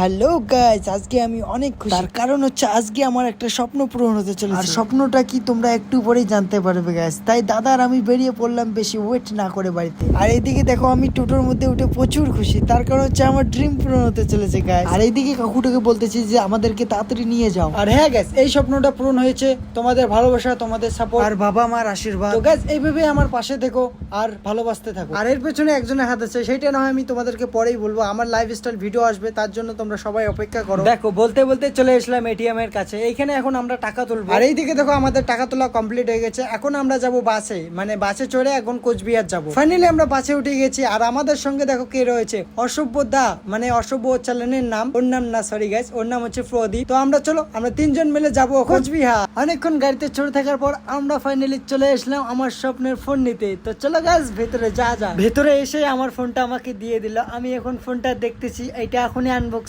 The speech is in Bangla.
হ্যালো গাইস, আজকে আমি অনেক খুশি। তার কারণ হচ্ছে আজকে আমার একটা স্বপ্ন পূরণ হতে চলেছে। আর স্বপ্নটা কি তোমরা একটু পরেই জানতে পারবে গাইস। তাই দাদা আর আমি বেরিয়ে পড়লাম বেশি ওয়েট না করে বাড়িতে। আর এইদিকে দেখো আমি টোটোর মধ্যে উঠে প্রচুর খুশি, তার কারণ হচ্ছে আমার ড্রিম পূরণ হতে চলেছে গাইস। আর এইদিকে কাকুটাকে বলতেছি যে আমাদেরকে তাড়াতাড়ি নিয়ে যাও। আর হ্যাঁ গাইস, এই স্বপ্নটা পূরণ হয়েছে তোমাদের ভালোবাসা, তোমাদের সাপোর্ট আর বাবা মার আশীর্বাদ। তো গাইস এইভাবে আমার পাশে থেকো আর ভালোবাসতে থাকো। আর এর পেছনে একজনের হাত আছে, সেটা না হয় আমি তোমাদেরকে পরেই বলবো। আমার লাইফস্টাইল ভিডিও আসবে, তার জন্য তোমরা সবাই অপেক্ষা করো। দেখো বলতে বলতে চলে আসলাম এটিএম এর কাছে। এইখানে এখন আমরা টাকা তুলবো। আর এইদিকে দেখো আমাদের টাকা তোলা কমপ্লিট হয়ে গেছে। এখন আমরা যাব বাসে, মানে বাসে চড়ে এখন কোচবিহার যাব। ফাইনালি আমরা বাসে উঠে গেছি। আর আমাদের সঙ্গে দেখো কে রয়েছে, অসভ্য দা, মানে অসভ্য চ্যানেলের নাম, ওর নাম না, সরি গাইস, ওর নাম হচ্ছে প্রদীপ। তো আমরা চলো, আমরা তিনজন মিলে যাবো কোচবিহার। অনেকক্ষণ গাড়িতে চড়ে থাকার পর আমরা ফাইনালি চলে আসলাম আমার স্বপ্নের ফোন নিতে। তো চলো গাইস ভেতরে যা। ভেতরে এসে আমার ফোনটা আমাকে দিয়ে দিল। আমি এখন ফোনটা দেখতেছি, এটা এখনই আনবক্স